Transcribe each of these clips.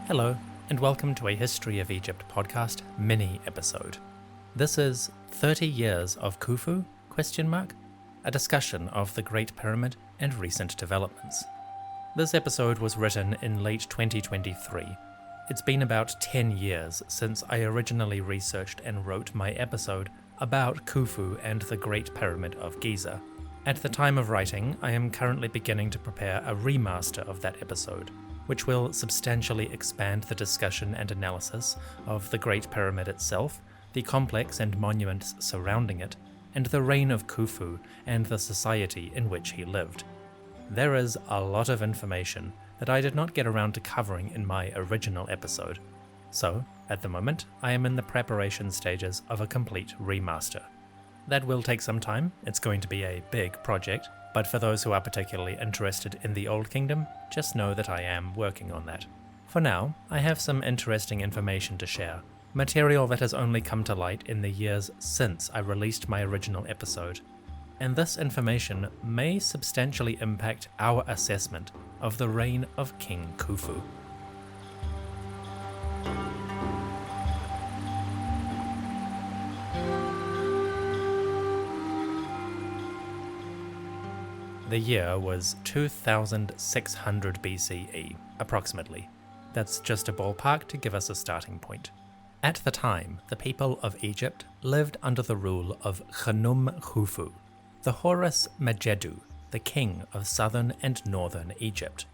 Hello, and welcome to a History of Egypt podcast mini-episode. This is 30 Years of Khufu? A discussion of the Great Pyramid and recent developments. This episode was written in late 2023. It's been about 10 years since I originally researched and wrote my episode about Khufu and the Great Pyramid of Giza. At the time of writing, I am currently beginning to prepare a remaster of that episode, which will substantially expand the discussion and analysis of the Great Pyramid itself, the complex and monuments surrounding it, and the reign of Khufu and the society in which he lived. There is a lot of information that I did not get around to covering in my original episode, so at the moment I am in the preparation stages of a complete remaster. That will take some time. It's going to be a big project, but for those who are particularly interested in the Old Kingdom, just know that I am working on that. For now, I have some interesting information to share, material that has only come to light in the years since I released my original episode, and this information may substantially impact our assessment of the reign of King Khufu. The year was 2600 BCE, approximately. That's just a ballpark to give us a starting point. At the time, the people of Egypt lived under the rule of Khufu, the Horus Majedu, the king of southern and northern Egypt.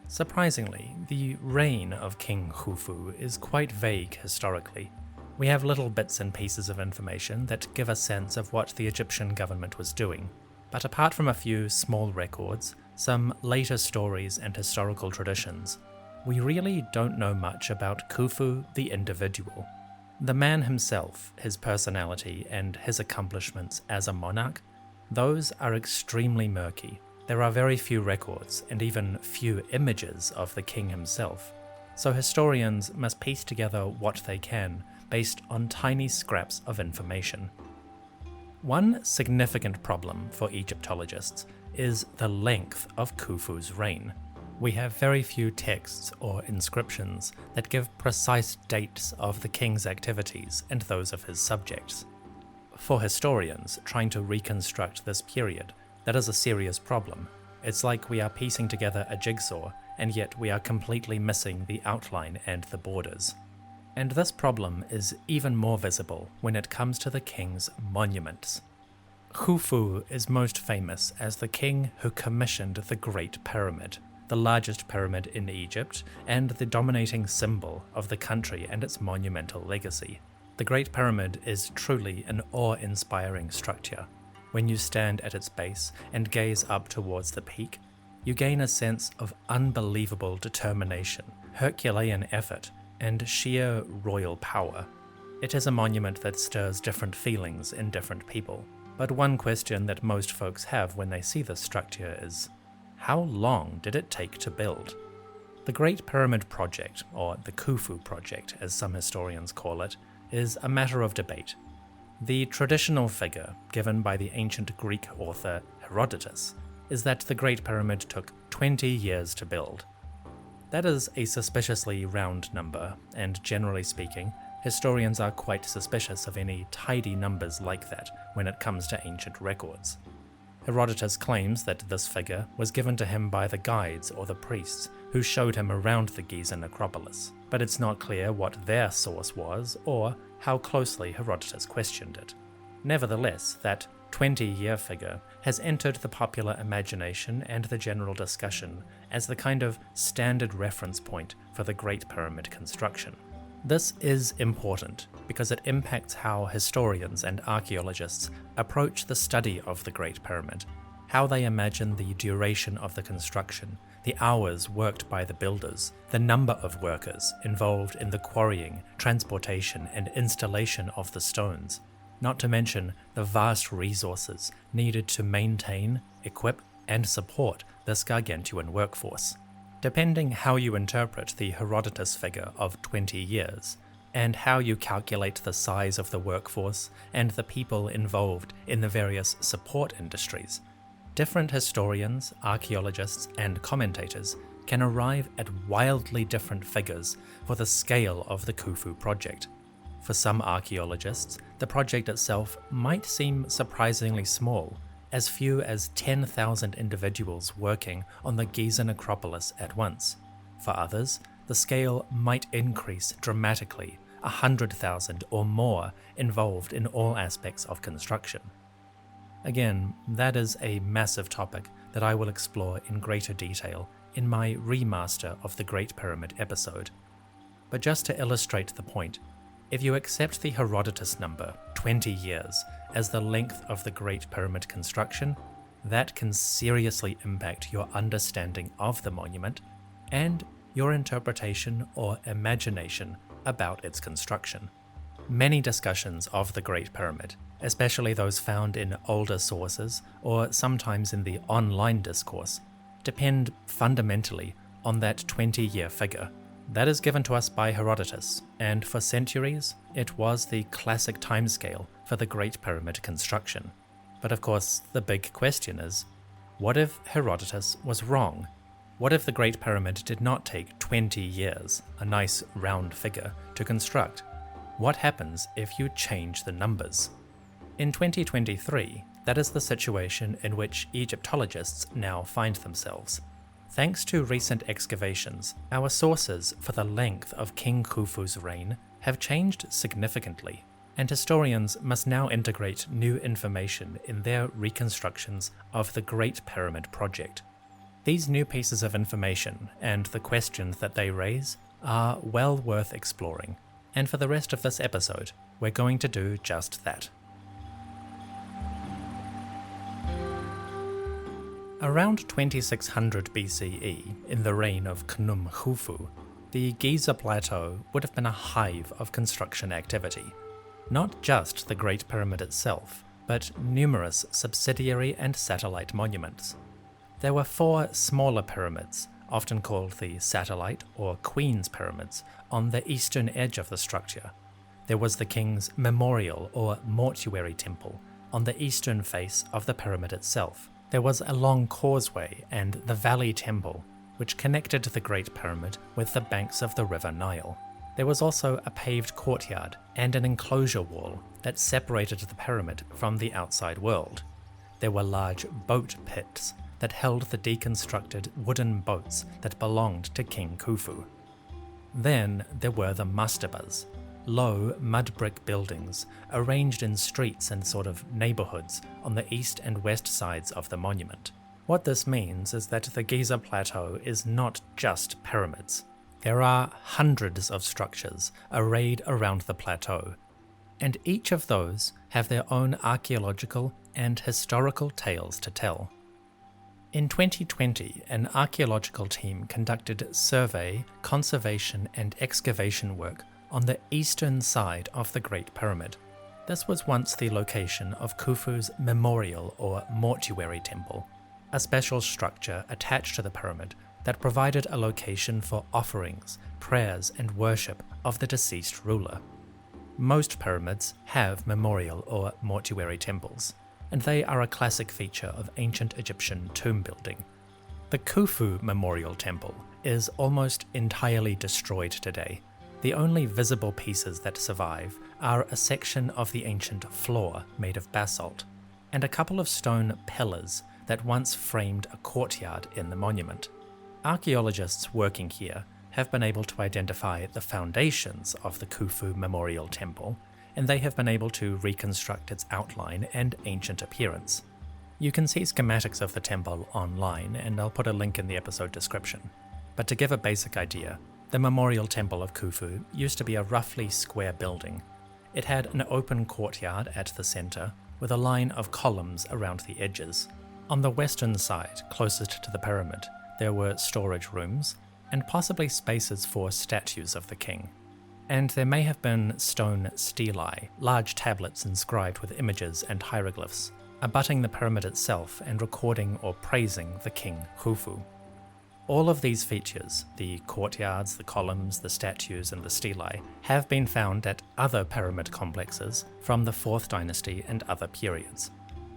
Surprisingly, the reign of King Khufu is quite vague historically. We have little bits and pieces of information that give a sense of what the Egyptian government was doing. But apart from a few small records, some later stories and historical traditions, we really don't know much about Khufu the individual. The man himself, his personality, and his accomplishments as a monarch, those are extremely murky. There are very few records and even few images of the king himself, so historians must piece together what they can based on tiny scraps of information. One significant problem for Egyptologists is the length of Khufu's reign. We have very few texts or inscriptions that give precise dates of the king's activities and those of his subjects. For historians trying to reconstruct this period, that is a serious problem. It's like we are piecing together a jigsaw, and yet we are completely missing the outline and the borders. And this problem is even more visible when it comes to the king's monuments. Khufu is most famous as the king who commissioned the Great Pyramid, the largest pyramid in Egypt and the dominating symbol of the country and its monumental legacy. The Great Pyramid is truly an awe-inspiring structure. When you stand at its base and gaze up towards the peak, you gain a sense of unbelievable determination, Herculean effort, and sheer royal power. It is a monument that stirs different feelings in different people, but one question that most folks have when they see this structure is, how long did it take to build? The Great Pyramid Project, or the Khufu Project as some historians call it, is a matter of debate. The traditional figure given by the ancient Greek author Herodotos is that the Great Pyramid took 20 years to build. That is a suspiciously round number, and generally speaking, historians are quite suspicious of any tidy numbers like that when it comes to ancient records. Herodotus claims that this figure was given to him by the guides or the priests who showed him around the Gizan necropolis, but it's not clear what their source was or how closely Herodotus questioned it. Nevertheless, that 20-year figure has entered the popular imagination and the general discussion as the kind of standard reference point for the Great Pyramid construction. This is important because it impacts how historians and archaeologists approach the study of the Great Pyramid, how they imagine the duration of the construction, the hours worked by the builders, the number of workers involved in the quarrying, transportation, and installation of the stones, not to mention the vast resources needed to maintain, equip, and support this gargantuan workforce. Depending how you interpret the Herodotus figure of 20 years, and how you calculate the size of the workforce and the people involved in the various support industries, different historians, archaeologists, and commentators can arrive at wildly different figures for the scale of the Khufu project. For some archaeologists, the project itself might seem surprisingly small, as few as 10,000 individuals working on the Giza necropolis at once. For others, the scale might increase dramatically, 100,000 or more involved in all aspects of construction. Again, that is a massive topic that I will explore in greater detail in my remaster of the Great Pyramid episode. But just to illustrate the point, if you accept the Herodotos number, 20 years, as the length of the Great Pyramid construction, that can seriously impact your understanding of the monument and your interpretation or imagination about its construction. Many discussions of the Great Pyramid, especially those found in older sources or sometimes in the online discourse, depend fundamentally on that 20-year figure. That is given to us by Herodotos, and for centuries it was the classic timescale for the Great Pyramid construction. But of course, the big question is, what if Herodotos was wrong? What if the Great Pyramid did not take 20 years, a nice round figure, to construct? What happens if you change the numbers? In 2023, that is the situation in which Egyptologists now find themselves. Thanks to recent excavations, our sources for the length of King Khufu's reign have changed significantly, and historians must now integrate new information in their reconstructions of the Great Pyramid project. These new pieces of information and the questions that they raise are well worth exploring, and for the rest of this episode, we're going to do just that. Around 2600 BCE, in the reign of Khufu, the Giza Plateau would have been a hive of construction activity. Not just the Great Pyramid itself, but numerous subsidiary and satellite monuments. There were 4 smaller pyramids, often called the satellite or Queen's Pyramids, on the eastern edge of the structure. There was the king's memorial or mortuary temple on the eastern face of the pyramid itself. There was a long causeway and the Valley Temple, which connected the Great Pyramid with the banks of the River Nile. There was also a paved courtyard and an enclosure wall that separated the pyramid from the outside world. There were large boat pits that held the deconstructed wooden boats that belonged to King Khufu. Then there were the mastabas, low mud brick buildings arranged in streets and sort of neighborhoods on the east and west sides of the monument. What this means is that the Giza Plateau is not just pyramids. There are hundreds of structures arrayed around the plateau, and each of those have their own archaeological and historical tales to tell. In 2020, an archaeological team conducted survey, conservation, and excavation work on the eastern side of the Great Pyramid. This was once the location of Khufu's memorial or mortuary temple, a special structure attached to the pyramid that provided a location for offerings, prayers, and worship of the deceased ruler. Most pyramids have memorial or mortuary temples, and they are a classic feature of ancient Egyptian tomb building. The Khufu Memorial Temple is almost entirely destroyed today. The only visible pieces that survive are a section of the ancient floor made of basalt, and a couple of stone pillars that once framed a courtyard in the monument. Archaeologists working here have been able to identify the foundations of the Khufu Memorial Temple, and they have been able to reconstruct its outline and ancient appearance. You can see schematics of the temple online, and I'll put a link in the episode description. But to give a basic idea, the Memorial Temple of Khufu used to be a roughly square building. It had an open courtyard at the center, with a line of columns around the edges. On the western side, closest to the pyramid, there were storage rooms, and possibly spaces for statues of the king. And there may have been stone stelae, large tablets inscribed with images and hieroglyphs, abutting the pyramid itself and recording or praising the king Khufu. All of these features, the courtyards, the columns, the statues, and the stelae, have been found at other pyramid complexes from the 4th dynasty and other periods.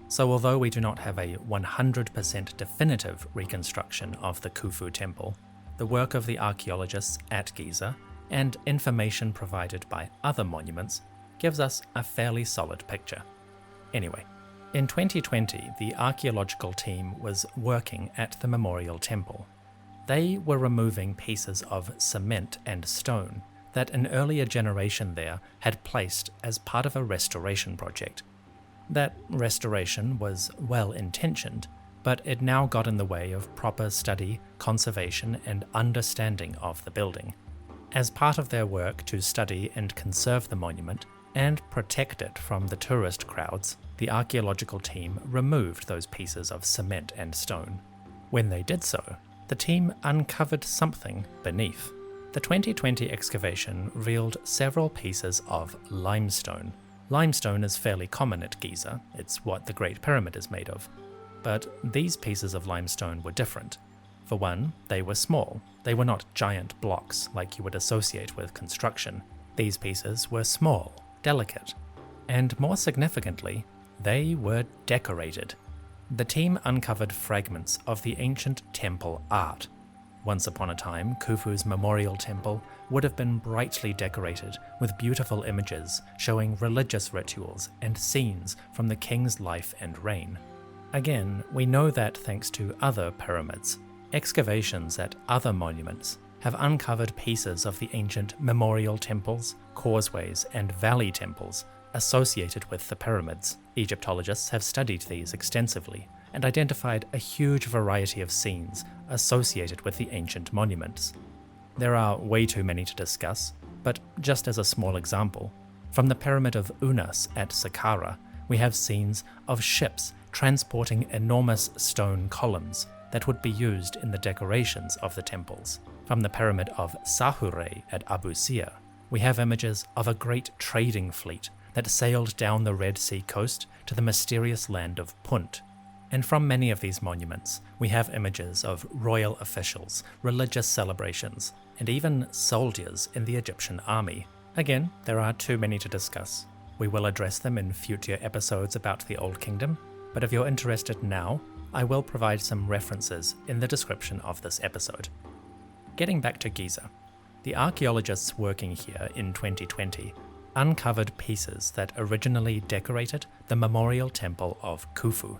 So although we do not have a 100% definitive reconstruction of the Khufu temple, the work of the archaeologists at Giza, and information provided by other monuments gives us a fairly solid picture. Anyway, in 2020, the archaeological team was working at the Memorial Temple. They were removing pieces of cement and stone that an earlier generation there had placed as part of a restoration project. That restoration was well-intentioned, but it now got in the way of proper study, conservation, and understanding of the building. As part of their work to study and conserve the monument, and protect it from the tourist crowds, the archaeological team removed those pieces of cement and stone. When they did so, the team uncovered something beneath. The 2020 excavation revealed several pieces of limestone. Limestone is fairly common at Giza, it's what the Great Pyramid is made of. But these pieces of limestone were different. For one, they were small. They were not giant blocks like you would associate with construction. These pieces were small, delicate, and more significantly, they were decorated. The team uncovered fragments of the ancient temple art. Once upon a time, Khufu's memorial temple would have been brightly decorated with beautiful images showing religious rituals and scenes from the king's life and reign. Again, we know that thanks to other pyramids. Excavations at other monuments have uncovered pieces of the ancient memorial temples, causeways, and valley temples associated with the pyramids. Egyptologists have studied these extensively and identified a huge variety of scenes associated with the ancient monuments. There are way too many to discuss, but just as a small example, from the Pyramid of Unas at Saqqara, we have scenes of ships transporting enormous stone columns that would be used in the decorations of the temples. From the Pyramid of Sahure at Abu Sir, we have images of a great trading fleet that sailed down the Red Sea coast to the mysterious land of Punt. And from many of these monuments, we have images of royal officials, religious celebrations, and even soldiers in the Egyptian army. Again, there are too many to discuss. We will address them in future episodes about the Old Kingdom, but if you're interested now, I will provide some references in the description of this episode. Getting back to Giza, the archaeologists working here in 2020 uncovered pieces that originally decorated the memorial temple of Khufu.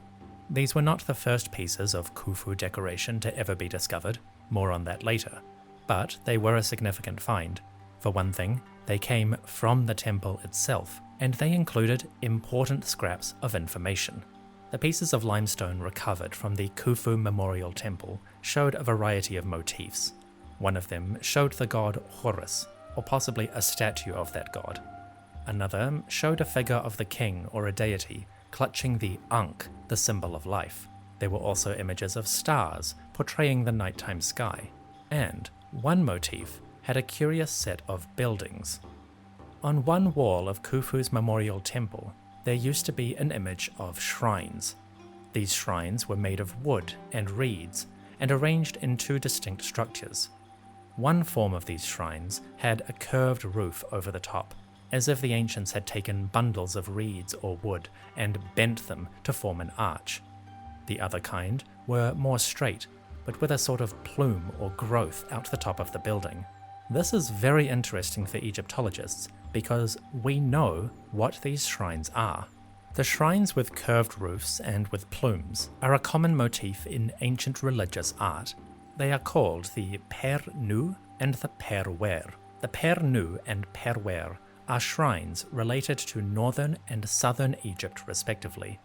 These were not the first pieces of Khufu decoration to ever be discovered, more on that later, but they were a significant find. For one thing, they came from the temple itself, and they included important scraps of information. The pieces of limestone recovered from the Khufu Memorial Temple showed a variety of motifs. One of them showed the god Horus, or possibly a statue of that god. Another showed a figure of the king or a deity clutching the Ankh, the symbol of life. There were also images of stars portraying the nighttime sky, and one motif had a curious set of buildings. On one wall of Khufu's memorial temple, there used to be an image of shrines. These shrines were made of wood and reeds and arranged in two distinct structures. One form of these shrines had a curved roof over the top, as if the ancients had taken bundles of reeds or wood and bent them to form an arch. The other kind were more straight, but with a sort of plume or growth out the top of the building. This is very interesting for Egyptologists because we know what these shrines are. The shrines with curved roofs and with plumes are a common motif in ancient religious art. They are called the Per Nu and the Per Wer. The Per Nu and Per Wer are shrines related to northern and southern Egypt respectively.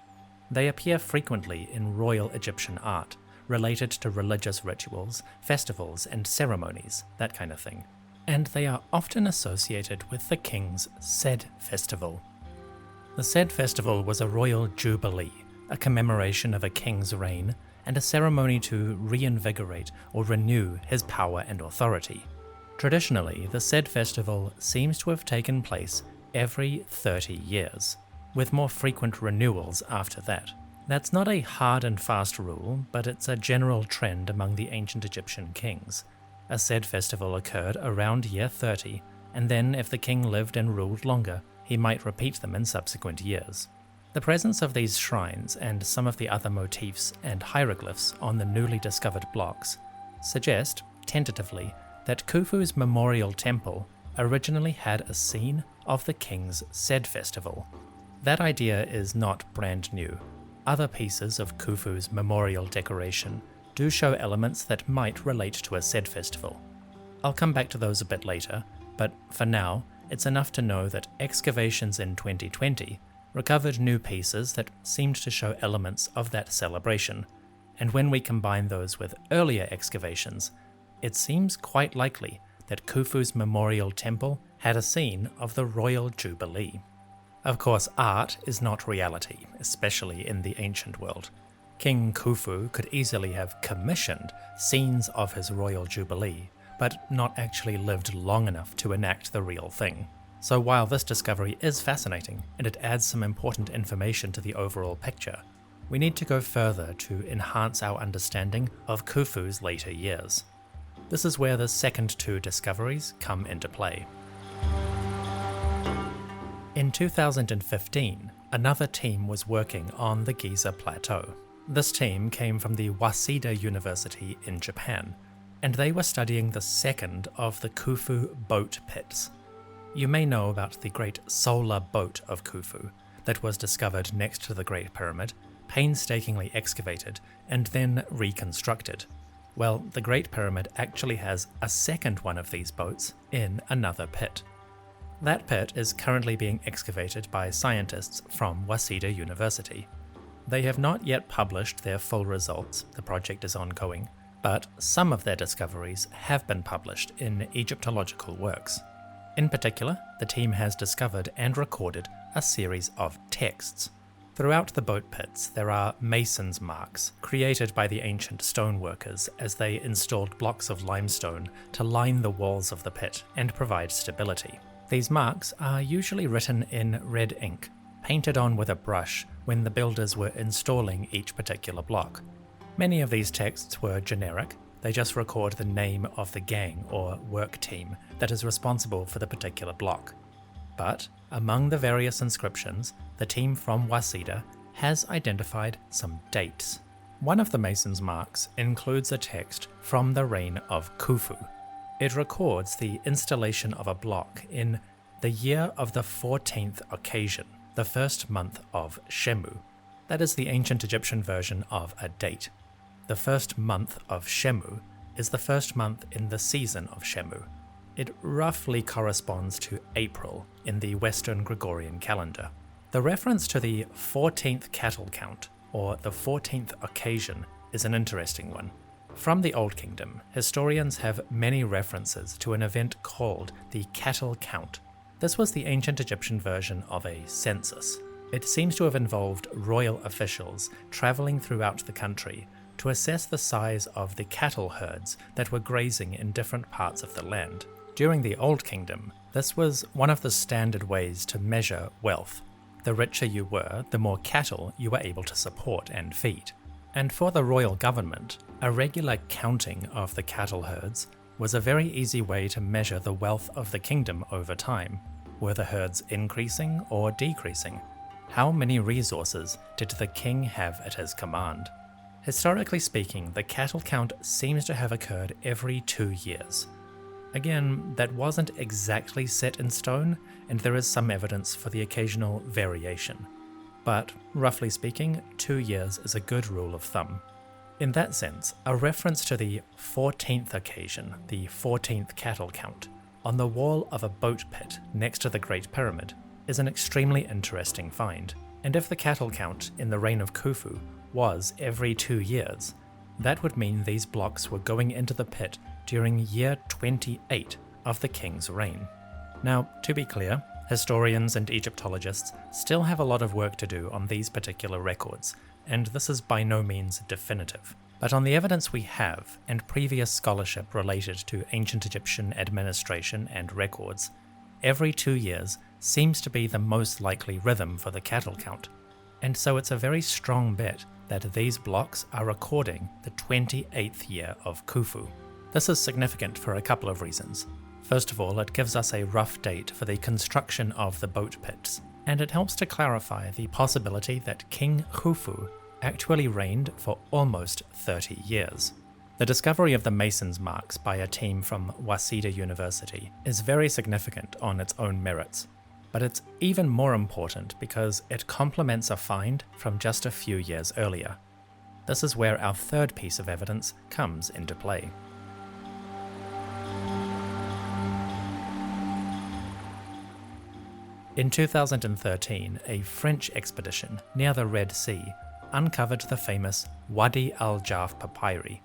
They appear frequently in royal Egyptian art, related to religious rituals, festivals and ceremonies, that kind of thing. And they are often associated with the king's Sed festival. The Sed festival was a royal jubilee, a commemoration of a king's reign, and a ceremony to reinvigorate or renew his power and authority. Traditionally, the Sed festival seems to have taken place every 30 years, with more frequent renewals after that. That's not a hard and fast rule, but it's a general trend among the ancient Egyptian kings. A Sed festival occurred around year 30, and then if the king lived and ruled longer, he might repeat them in subsequent years. The presence of these shrines and some of the other motifs and hieroglyphs on the newly discovered blocks suggest, tentatively that Khufu's memorial temple originally had a scene of the king's Sed festival. That idea is not brand new. Other pieces of Khufu's memorial decoration do show elements that might relate to a Sed festival. I'll come back to those a bit later, but for now, it's enough to know that excavations in 2020 recovered new pieces that seemed to show elements of that celebration, and when we combine those with earlier excavations, it seems quite likely that Khufu's memorial temple had a scene of the royal jubilee. Of course, art is not reality, especially in the ancient world. King Khufu could easily have commissioned scenes of his royal jubilee, but not actually lived long enough to enact the real thing. So while this discovery is fascinating, and it adds some important information to the overall picture, we need to go further to enhance our understanding of Khufu's later years. This is where the second two discoveries come into play. In 2015, another team was working on the Giza plateau. This team came from the Waseda University in Japan, and they were studying the second of the Khufu boat pits. You may know about the great solar boat of Khufu that was discovered next to the Great Pyramid, painstakingly excavated, and then reconstructed. Well, the Great Pyramid actually has a second one of these boats in another pit. That pit is currently being excavated by scientists from Waseda University. They have not yet published their full results, the project is ongoing, but some of their discoveries have been published in Egyptological works. In particular, the team has discovered and recorded a series of texts. Throughout the boat pits, there are masons' marks created by the ancient stoneworkers as they installed blocks of limestone to line the walls of the pit and provide stability. These marks are usually written in red ink, painted on with a brush when the builders were installing each particular block. Many of these texts were generic. They just record the name of the gang or work team that is responsible for the particular block. But among the various inscriptions, the team from Waseda has identified some dates. One of the mason's marks includes a text from the reign of Khufu. It records the installation of a block in the year of the 14th occasion, the first month of Shemu. That is the ancient Egyptian version of a date. The first month of Shemu is the first month in the season of Shemu. It roughly corresponds to April in the Western Gregorian calendar. The reference to the 14th cattle count, or the 14th occasion, is an interesting one. From the Old Kingdom, historians have many references to an event called the cattle count. This was the ancient Egyptian version of a census. It seems to have involved royal officials traveling throughout the country to assess the size of the cattle herds that were grazing in different parts of the land. During the Old Kingdom, this was one of the standard ways to measure wealth. The richer you were, the more cattle you were able to support and feed. And for the royal government, a regular counting of the cattle herds was a very easy way to measure the wealth of the kingdom over time. Were the herds increasing or decreasing? How many resources did the king have at his command? Historically speaking, the cattle count seems to have occurred every 2 years. Again, that wasn't exactly set in stone, and there is some evidence for the occasional variation. But, roughly speaking, 2 years is a good rule of thumb. In that sense, a reference to the 14th occasion, the 14th cattle count, on the wall of a boat pit next to the Great Pyramid, is an extremely interesting find. And if the cattle count in the reign of Khufu was every 2 years, that would mean these blocks were going into the pit during year 28 of the king's reign. Now, to be clear, historians and Egyptologists still have a lot of work to do on these particular records, and this is by no means definitive. But on the evidence we have, and previous scholarship related to ancient Egyptian administration and records, every 2 years seems to be the most likely rhythm for the cattle count. And so it's a very strong bet that these blocks are recording the 28th year of Khufu. This is significant for a couple of reasons. First of all, it gives us a rough date for the construction of the boat pits, and it helps to clarify the possibility that King Khufu actually reigned for almost 30 years. The discovery of the mason's marks by a team from Waseda University is very significant on its own merits, but it's even more important because it complements a find from just a few years earlier. This is where our third piece of evidence comes into play. In 2013, a French expedition near the Red Sea uncovered the famous Wadi al-Jarf papyri.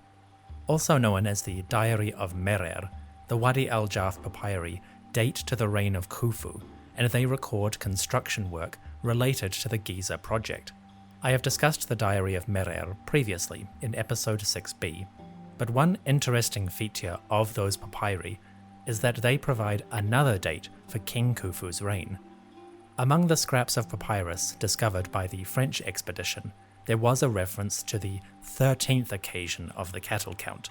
Also known as the Diary of Merer, the Wadi al-Jarf papyri date to the reign of Khufu, and they record construction work related to the Giza project. I have discussed the Diary of Merer previously in episode 6b, but one interesting feature of those papyri is that they provide another date for King Khufu's reign. Among the scraps of papyrus discovered by the French expedition, there was a reference to the 13th occasion of the cattle count,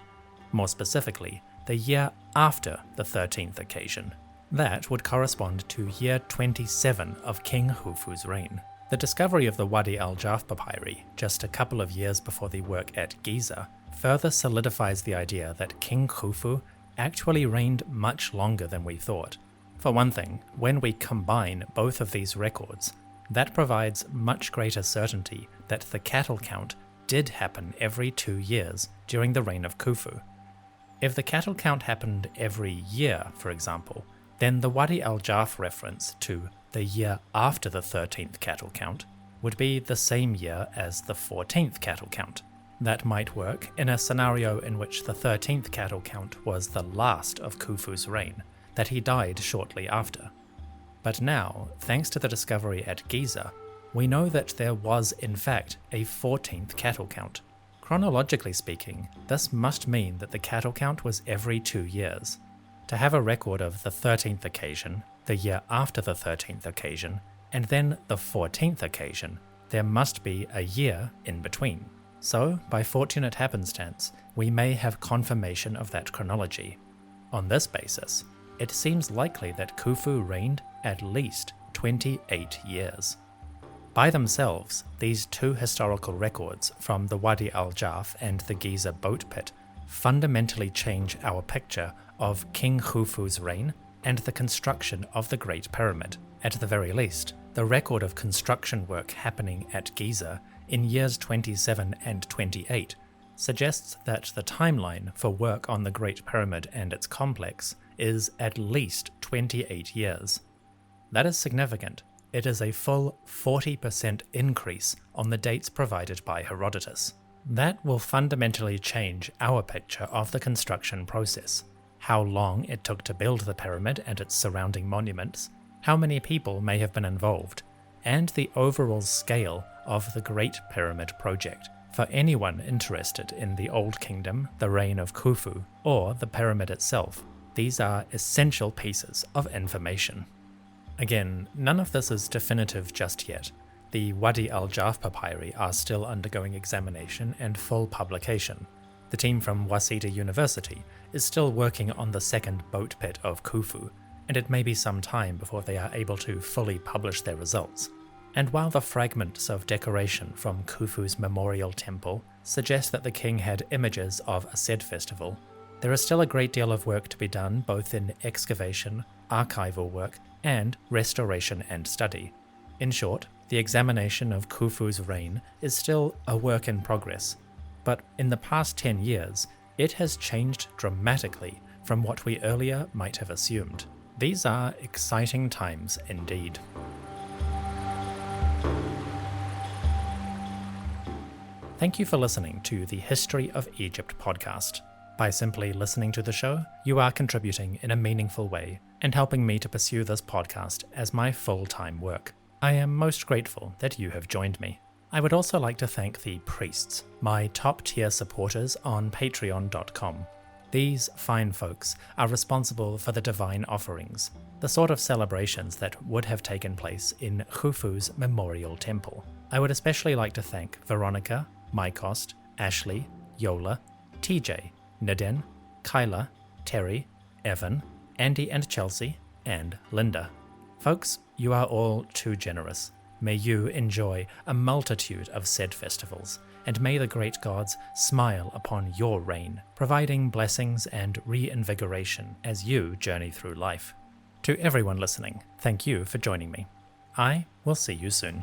more specifically, the year after the 13th occasion. That would correspond to year 27 of King Khufu's reign. The discovery of the Wadi al-Jarf papyri, just a couple of years before the work at Giza, further solidifies the idea that King Khufu actually reigned much longer than we thought. For one thing, when we combine both of these records, that provides much greater certainty that the cattle count did happen every 2 years during the reign of Khufu. If the cattle count happened every year, for example, then the Wadi al-Jarf reference to the year after the 13th cattle count would be the same year as the 14th cattle count. That might work in a scenario in which the 13th cattle count was the last of Khufu's reign, that he died shortly after. But now, thanks to the discovery at Giza, we know that there was in fact a 14th cattle count. Chronologically speaking, this must mean that the cattle count was every 2 years. To have a record of the 13th occasion, the year after the 13th occasion, and then the 14th occasion, there must be a year in between. So, by fortunate happenstance, we may have confirmation of that chronology. On this basis, it seems likely that Khufu reigned at least 28 years. By themselves, these two historical records from the Wadi al-Jarf and the Giza boat pit fundamentally change our picture of King Khufu's reign and the construction of the Great Pyramid. At the very least, the record of construction work happening at Giza in years 27 and 28 suggests that the timeline for work on the Great Pyramid and its complex is at least 28 years. That is significant. It is a full 40% increase on the dates provided by Herodotos. That will fundamentally change our picture of the construction process, how long it took to build the pyramid and its surrounding monuments, how many people may have been involved, and the overall scale of the Great Pyramid project for anyone interested in the Old Kingdom, the reign of Khufu, or the pyramid itself. These are essential pieces of information. Again, none of this is definitive just yet. The Wadi al-Jarf papyri are still undergoing examination and full publication. The team from Waseda University is still working on the second boat pit of Khufu, and it may be some time before they are able to fully publish their results. And while the fragments of decoration from Khufu's memorial temple suggest that the king had images of a said festival, there is still a great deal of work to be done both in excavation, archival work, and restoration and study. In short, the examination of Khufu's reign is still a work in progress, but in the past 10 years, it has changed dramatically from what we earlier might have assumed. These are exciting times indeed. Thank you for listening to the History of Egypt podcast. By simply listening to the show, you are contributing in a meaningful way and helping me to pursue this podcast as my full-time work. I am most grateful that you have joined me. I would also like to thank the priests, my top-tier supporters on patreon.com. These fine folks are responsible for the divine offerings, the sort of celebrations that would have taken place in Khufu's memorial temple. I would especially like to thank Veronica, Mykost, Ashley, Yola, TJ, Naden, Kyla, Terry, Evan, Andy and Chelsea, and Linda. Folks, you are all too generous. May you enjoy a multitude of said festivals, and may the great gods smile upon your reign, providing blessings and reinvigoration as you journey through life. To everyone listening, thank you for joining me. I will see you soon.